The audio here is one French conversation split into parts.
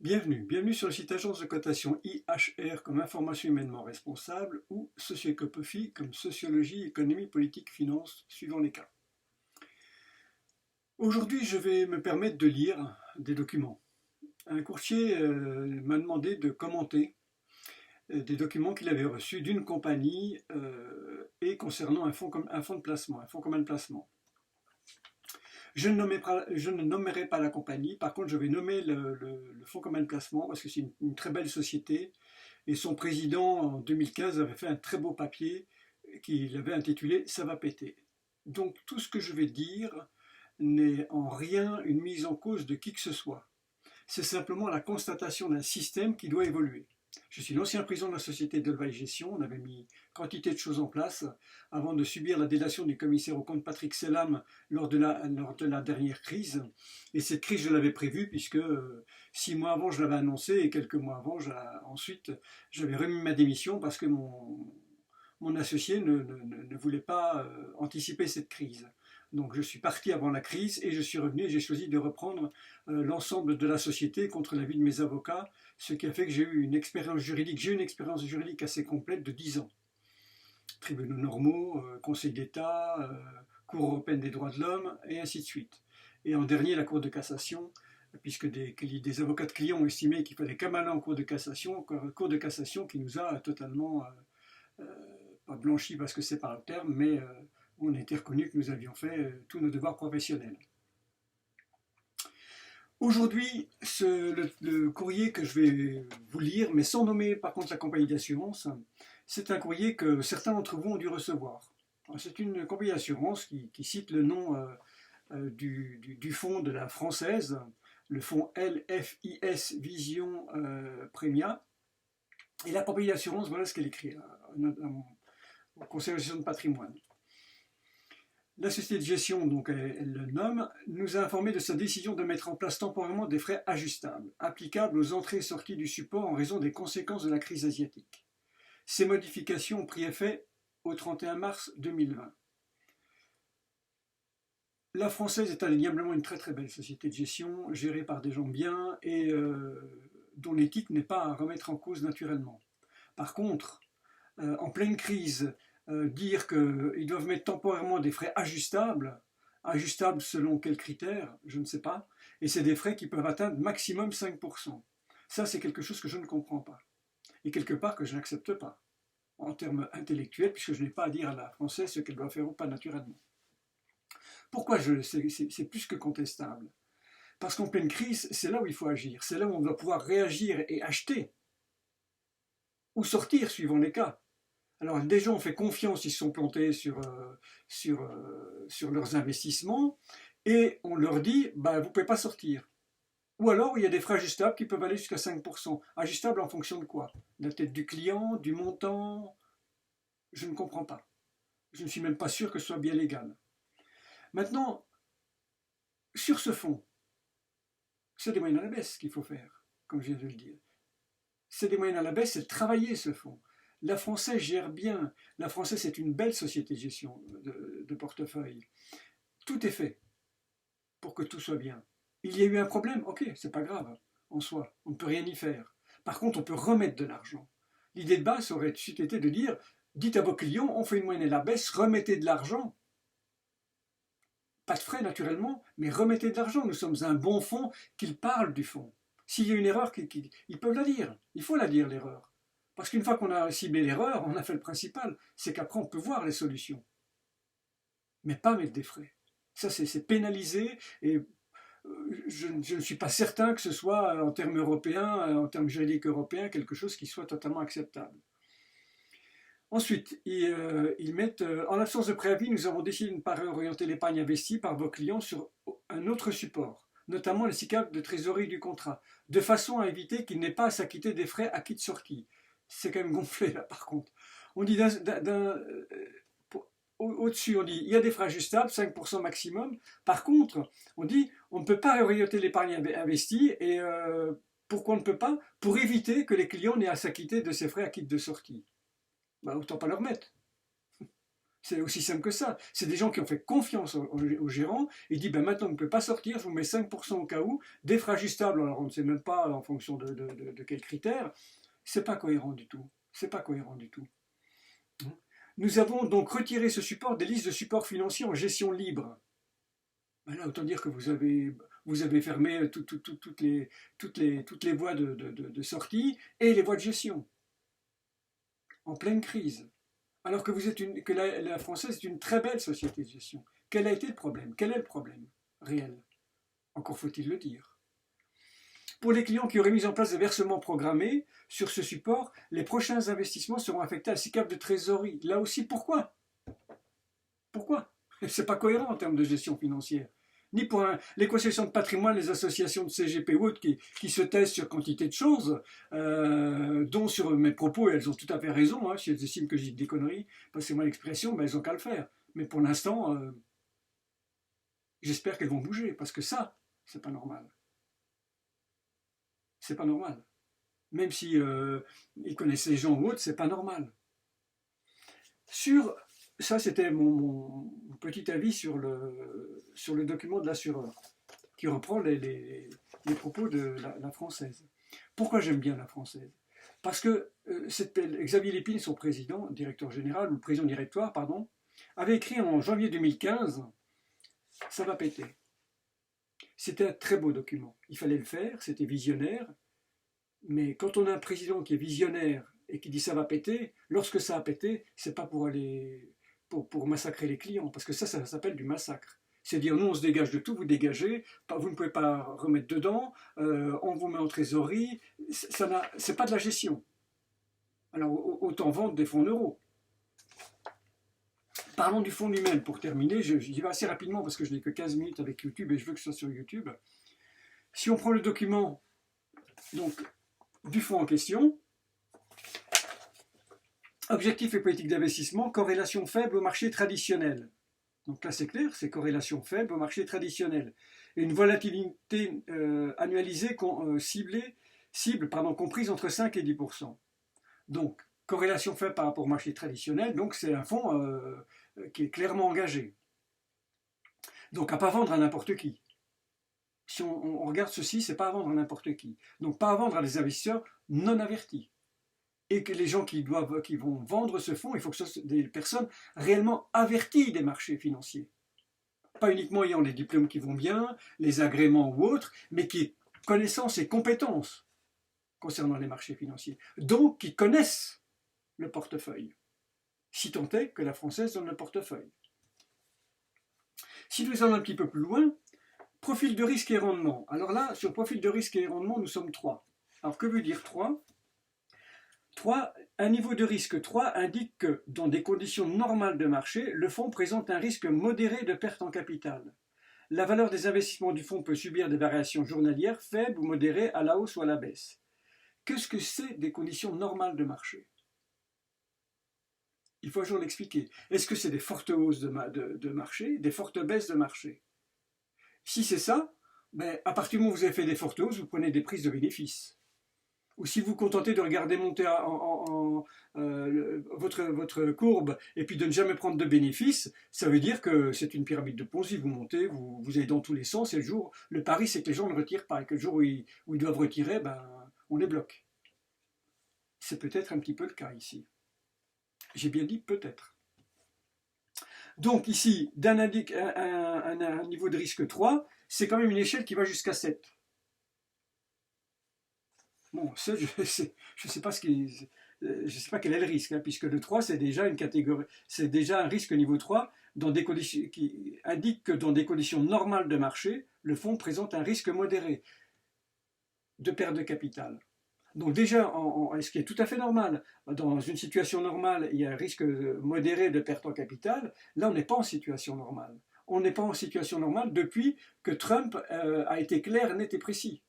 Bienvenue sur le site agence de cotation IHR comme information humainement responsable ou Socioécopofi comme sociologie, économie, politique, finance, suivant les cas. Aujourd'hui, je vais me permettre de lire des documents. Un courtier m'a demandé de commenter des documents qu'il avait reçus d'une compagnie et concernant un fonds de placement, un fonds commun de placement. Je ne nommerai pas la compagnie, par contre je vais nommer le fonds commun de placement parce que c'est une très belle société et son président en 2015 avait fait un très beau papier qu'il avait intitulé « Ça va péter ». Donc tout ce que je vais dire n'est en rien une mise en cause de qui que ce soit. C'est simplement la constatation d'un système qui doit évoluer. Je suis l'ancien président de la société Delvaille Gestion. On avait mis quantité de choses en place avant de subir la délation du commissaire aux comptes Patrick Selam lors de la dernière crise. Et cette crise, je l'avais prévue puisque 6 mois avant, je l'avais annoncé et quelques mois avant, ensuite, j'avais remis ma démission parce que mon associé ne voulait pas anticiper cette crise. Donc je suis parti avant la crise et je suis revenu et j'ai choisi de reprendre l'ensemble de la société contre l'avis de mes avocats, ce qui a fait que j'ai eu une expérience juridique. J'ai eu une expérience juridique assez complète de 10 ans. Tribunaux normaux, Conseil d'État, Cour européenne des droits de l'homme et ainsi de suite. Et en dernier, la Cour de cassation, puisque des avocats de clients ont estimé qu'il fallait qu'un aller en Cour de cassation qui nous a totalement, pas blanchi parce que c'est pas le terme, mais on a été reconnu que nous avions fait tous nos devoirs professionnels. Aujourd'hui, le courrier que je vais vous lire, mais sans nommer par contre la compagnie d'assurance, c'est un courrier que certains d'entre vous ont dû recevoir. C'est une compagnie d'assurance qui cite le nom du fonds de la française, le fonds LFIS Vision Premia. Et la compagnie d'assurance, voilà ce qu'elle écrit en conservation de patrimoine. La société de gestion, donc elle le nomme, nous a informé de sa décision de mettre en place temporairement des frais ajustables, applicables aux entrées et sorties du support en raison des conséquences de la crise asiatique. Ces modifications ont pris effet au 31 mars 2020. La Française est indéniablement une très très belle société de gestion, gérée par des gens bien et dont l'éthique n'est pas à remettre en cause naturellement. Par contre, en pleine crise, dire qu'ils doivent mettre temporairement des frais ajustables selon quels critères, je ne sais pas, et c'est des frais qui peuvent atteindre maximum 5%. Ça, c'est quelque chose que je ne comprends pas, et quelque part que je n'accepte pas, en termes intellectuels, puisque je n'ai pas à dire à la Française ce qu'elle doit faire ou pas naturellement. Pourquoi c'est plus que contestable? Parce qu'en pleine crise, c'est là où il faut agir, c'est là où on doit pouvoir réagir et acheter, ou sortir suivant les cas. Alors des gens ont fait confiance, ils se sont plantés sur leurs investissements et on leur dit vous ne pouvez pas sortir. Ou alors il y a des frais ajustables qui peuvent aller jusqu'à 5%. Ajustables en fonction de quoi? De la tête du client, du montant? Je ne comprends pas. Je ne suis même pas sûr que ce soit bien légal. Maintenant, sur ce fonds, c'est des moyens à la baisse qu'il faut faire, comme je viens de le dire. C'est des moyens à la baisse, c'est de travailler ce fonds. La Française gère bien. La Française, c'est une belle société de gestion de portefeuille. Tout est fait pour que tout soit bien. Il y a eu un problème, ok, c'est pas grave en soi, on ne peut rien y faire. Par contre, on peut remettre de l'argent. L'idée de base aurait été de dire, dites à vos clients, on fait une moyenne à la baisse, remettez de l'argent. Pas de frais naturellement, mais remettez de l'argent. Nous sommes un bon fonds, qu'ils parlent du fonds. S'il y a une erreur, ils peuvent la dire. Il faut la dire, l'erreur. Parce qu'une fois qu'on a ciblé l'erreur, on a fait le principal. C'est qu'après, on peut voir les solutions. Mais pas mettre des frais. Ça, c'est pénalisé. Et je ne suis pas certain que ce soit, en termes européens, en termes juridiques européens, quelque chose qui soit totalement acceptable. Ensuite, ils mettent, en l'absence de préavis, nous avons décidé de ne pas réorienter l'épargne investie par vos clients sur un autre support, notamment les cycles de trésorerie du contrat, de façon à éviter qu'il n'ait pas à s'acquitter des frais acquis de sortie. C'est quand même gonflé là par contre. On dit au-dessus, on dit il y a des frais ajustables, 5% maximum. Par contre, on dit on ne peut pas réorienter l'épargne investie et pourquoi on ne peut pas? Pour éviter que les clients n'aient à s'acquitter de ces frais acquis de sortie. Autant pas leur mettre. C'est aussi simple que ça. C'est des gens qui ont fait confiance au gérant et dit ben maintenant on ne peut pas sortir, je vous mets 5% au cas où, défragistable, alors on ne sait même pas en fonction de quels critères. C'est pas cohérent du tout. C'est pas cohérent du tout. Nous avons donc retiré ce support des listes de supports financiers en gestion libre. Ben là, autant dire que vous avez fermé toutes les voies de sortie et les voies de gestion en pleine crise. Alors que, que la française est une très belle société de gestion. Quel a été le problème? Quel est le problème réel? Encore faut-il le dire. Pour les clients qui auraient mis en place des versements programmés sur ce support, les prochains investissements seront affectés à 6 caps de trésorerie. Là aussi, pourquoi? Pourquoi? C'est pas cohérent en termes de gestion financière. Ni pour les concessions de patrimoine, les associations de CGP ou autres qui se taisent sur quantité de choses, dont sur mes propos, et elles ont tout à fait raison, hein, si elles estiment que j'ai dit des conneries, passez-moi l'expression, ben elles ont qu'à le faire. Mais pour l'instant, j'espère qu'elles vont bouger, parce que ça, c'est pas normal. C'est pas normal. Même si ils connaissent les gens ou autres, c'est pas normal. Ça, c'était mon petit avis sur le document de l'assureur, qui reprend les propos de la française. Pourquoi j'aime bien la française? Parce que Xavier Lépine, son président, directeur général, ou président directoire, pardon, avait écrit en janvier 2015 « Ça va péter ». C'était un très beau document. Il fallait le faire, c'était visionnaire, mais quand on a un président qui est visionnaire et qui dit ça va péter, lorsque ça a pété, c'est pas pour aller pour massacrer les clients, parce que ça s'appelle du massacre. C'est dire, nous on se dégage de tout, vous dégagez, vous ne pouvez pas remettre dedans, on vous met en trésorerie, c'est pas de la gestion. Alors autant vendre des fonds en euros. Parlons du fonds lui-même pour terminer, j'y vais assez rapidement parce que je n'ai que 15 minutes avec YouTube et je veux que ce soit sur YouTube. Si on prend le document donc, du fonds en question, objectif et politique d'investissement, corrélation faible au marché traditionnel. Donc là c'est clair, c'est corrélation faible au marché traditionnel. Et une volatilité annualisée cible comprise entre 5 et 10%. Donc corrélation faible par rapport au marché traditionnel, donc c'est un fonds qui est clairement engagé. Donc à ne pas vendre à n'importe qui. Si on regarde ceci, c'est pas à vendre à n'importe qui. Donc pas à vendre à des investisseurs non avertis. Et que les gens qui vont vendre ce fonds, il faut que ce soit des personnes réellement averties des marchés financiers. Pas uniquement ayant les diplômes qui vont bien, les agréments ou autres, mais qui aient connaissances et compétences concernant les marchés financiers. Donc qui connaissent le portefeuille. Si tant est que la française donne le portefeuille. Si nous allons un petit peu plus loin, profil de risque et rendement. Alors là, sur profil de risque et rendement, nous sommes 3. Alors que veut dire 3 ? 3. Un niveau de risque 3 indique que, dans des conditions normales de marché, le fonds présente un risque modéré de perte en capital. La valeur des investissements du fonds peut subir des variations journalières faibles ou modérées à la hausse ou à la baisse. Qu'est-ce que c'est des conditions normales de marché ? Il faut toujours l'expliquer. Est-ce que c'est des fortes hausses de marché, des fortes baisses de marché? Si c'est ça, ben, à partir du moment où vous avez fait des fortes hausses, vous prenez des prises de bénéfices. Ou si vous vous contentez de regarder monter votre courbe et puis de ne jamais prendre de bénéfices, ça veut dire que c'est une pyramide de Ponzi. Vous montez, vous allez dans tous les sens et le pari c'est que les gens ne retirent pas et que le jour où ils doivent retirer, ben, on les bloque. C'est peut-être un petit peu le cas ici. J'ai bien dit peut-être. Donc ici, un niveau de risque 3, c'est quand même une échelle qui va jusqu'à 7. Bon, ça, je ne sais pas je sais pas quel est le risque, hein, puisque le 3, c'est déjà une catégorie, c'est déjà un risque niveau 3 qui indique que dans des conditions normales de marché, le fonds présente un risque modéré de perte de capital. Donc déjà, ce qui est tout à fait normal, dans une situation normale, il y a un risque modéré de perte en capital. Là, on n'est pas en situation normale. On n'est pas en situation normale depuis que Trump a été clair, net et précis.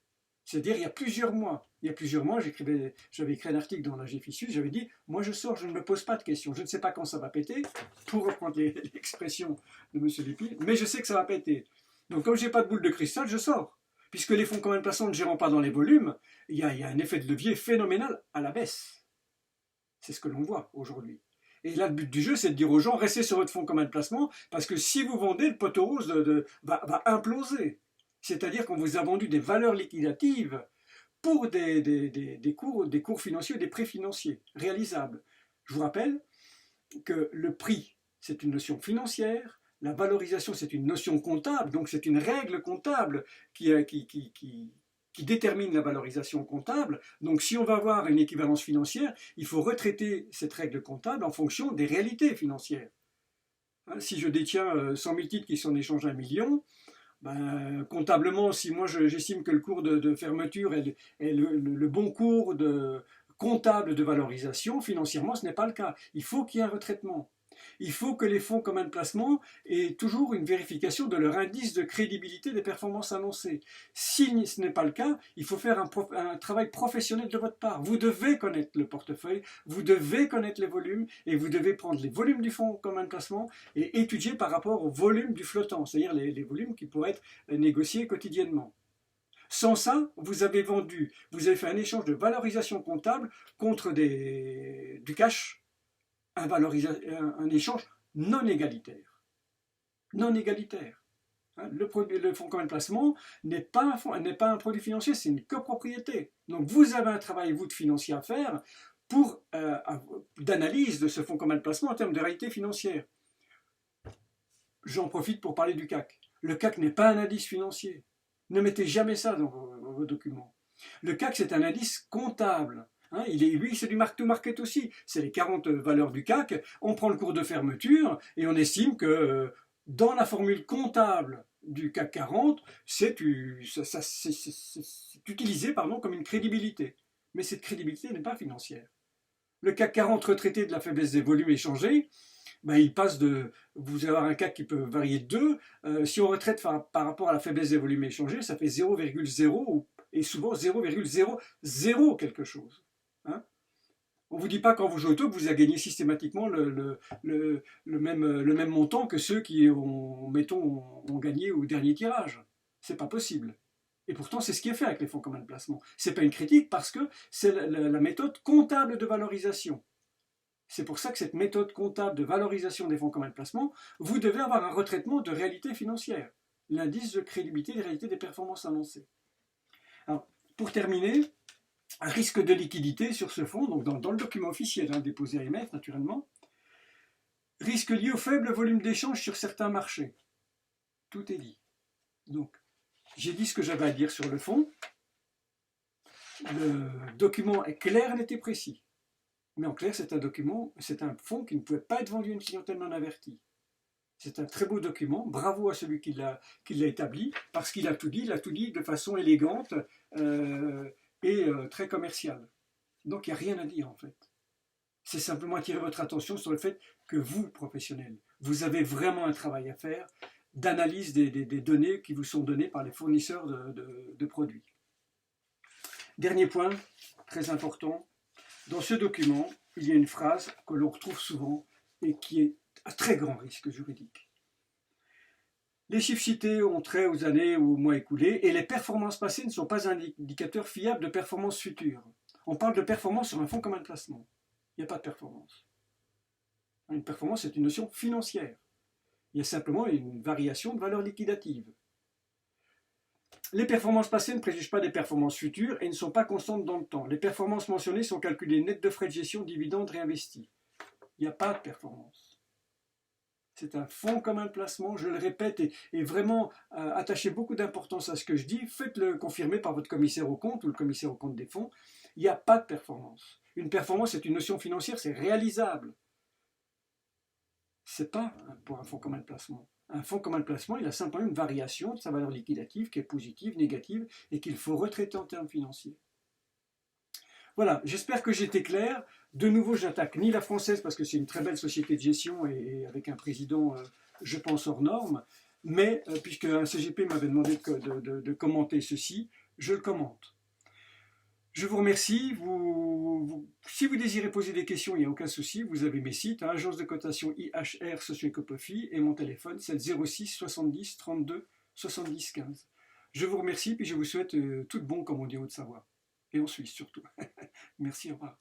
C'est-à-dire, il y a plusieurs mois, j'avais écrit un article dans la GFISUS, j'avais dit, moi je sors, je ne me pose pas de questions, je ne sais pas quand ça va péter, pour reprendre l'expression de M. Lépine, mais je sais que ça va péter. Donc comme je n'ai pas de boule de cristal, je sors. Puisque les fonds communs de placement ne gérant pas dans les volumes, il y a un effet de levier phénoménal à la baisse. C'est ce que l'on voit aujourd'hui. Et là, le but du jeu, c'est de dire aux gens, restez sur votre fonds commun de placement, parce que si vous vendez, le poteau rose va imploser. C'est-à-dire qu'on vous a vendu des valeurs liquidatives pour des cours financiers ou des prêts financiers réalisables. Je vous rappelle que le prix, c'est une notion financière, la valorisation, c'est une notion comptable, donc c'est une règle comptable qui détermine la valorisation comptable. Donc si on va avoir une équivalence financière, il faut retraiter cette règle comptable en fonction des réalités financières. Si je détiens 100 000 titres qui sont en échange à 1 million, ben, comptablement, si moi j'estime que le cours de fermeture est le bon cours comptable de valorisation, financièrement ce n'est pas le cas. Il faut qu'il y ait un retraitement. Il faut que les fonds communs de placement aient toujours une vérification de leur indice de crédibilité des performances annoncées. Si ce n'est pas le cas, il faut faire un travail professionnel de votre part. Vous devez connaître le portefeuille, vous devez connaître les volumes et vous devez prendre les volumes du fonds commun de placement et étudier par rapport au volume du flottant, c'est-à-dire les volumes qui pourraient être négociés quotidiennement. Sans ça, vous avez fait un échange de valorisation comptable contre du cash, un échange non égalitaire. Non égalitaire. Le fonds commun de placement n'est pas un produit financier, c'est une copropriété. Donc vous avez un travail, vous, de financier à faire d'analyse de ce fonds commun de placement en termes de réalité financière. J'en profite pour parler du CAC. Le CAC n'est pas un indice financier. Ne mettez jamais ça dans vos documents. Le CAC, c'est un indice comptable. Lui, c'est du mark-to-market aussi. C'est les 40 valeurs du CAC. On prend le cours de fermeture et on estime que dans la formule comptable du CAC 40, c'est utilisé comme une crédibilité. Mais cette crédibilité n'est pas financière. Le CAC 40 retraité de la faiblesse des volumes échangés, il passe vous allez avoir un CAC qui peut varier de 2. Si on retraite par rapport à la faiblesse des volumes échangés, ça fait 0,0 et souvent 0,00 quelque chose. On ne vous dit pas quand vous jouez au top, vous avez gagné systématiquement le même montant que ceux qui ont gagné au dernier tirage. C'est pas possible. Et pourtant, c'est ce qui est fait avec les fonds communs de placement. Ce n'est pas une critique parce que c'est la méthode comptable de valorisation. C'est pour ça que cette méthode comptable de valorisation des fonds communs de placement, vous devez avoir un retraitement de réalité financière, l'indice de crédibilité des réalités des performances annoncées. Alors, pour terminer, un risque de liquidité sur ce fonds, donc dans le document officiel déposé à AMF naturellement, risque lié au faible volume d'échange sur certains marchés. Tout est dit. Donc, j'ai dit ce que j'avais à dire sur le fond. Le document est clair, net et précis. Mais en clair, c'est un fonds qui ne pouvait pas être vendu à une clientèle non avertie. C'est un très beau document, bravo à celui qui l'a établi, parce qu'il a tout dit de façon élégante et très commerciale. Donc il n'y a rien à dire en fait. C'est simplement attirer votre attention sur le fait que vous, professionnels, vous avez vraiment un travail à faire d'analyse des données qui vous sont données par les fournisseurs de produits. Dernier point, très important. Dans ce document, il y a une phrase que l'on retrouve souvent et qui est à très grand risque juridique. Les chiffres cités ont trait aux années ou aux mois écoulés et les performances passées ne sont pas un indicateur fiable de performances futures. On parle de performance sur un fonds commun de placement. Il n'y a pas de performance. Une performance, c'est une notion financière. Il y a simplement une variation de valeur liquidative. Les performances passées ne préjugent pas des performances futures et ne sont pas constantes dans le temps. Les performances mentionnées sont calculées nettes de frais de gestion, dividendes réinvestis. Il n'y a pas de performance. C'est un fonds commun de placement, je le répète, et vraiment attachez beaucoup d'importance à ce que je dis. Faites-le confirmer par votre commissaire aux comptes ou le commissaire aux comptes des fonds. Il n'y a pas de performance. Une performance, c'est une notion financière, c'est réalisable. Ce n'est pas pour un fonds commun de placement. Un fonds commun de placement, il a simplement une variation de sa valeur liquidative qui est positive, négative, et qu'il faut retraiter en termes financiers. Voilà, j'espère que j'étais clair. De nouveau, j'attaque ni la française, parce que c'est une très belle société de gestion, et avec un président, je pense, hors norme, mais puisque un CGP m'avait demandé de commenter ceci, je le commente. Je vous remercie. Si vous désirez poser des questions, il n'y a aucun souci. Vous avez mes sites, agence de cotation IHR Socio-Ecopofi et mon téléphone, c'est 06 70 32 70 15. Je vous remercie, puis je vous souhaite tout de bon, comme on dit en Haute-Savoie. Et en Suisse surtout. Merci, au revoir.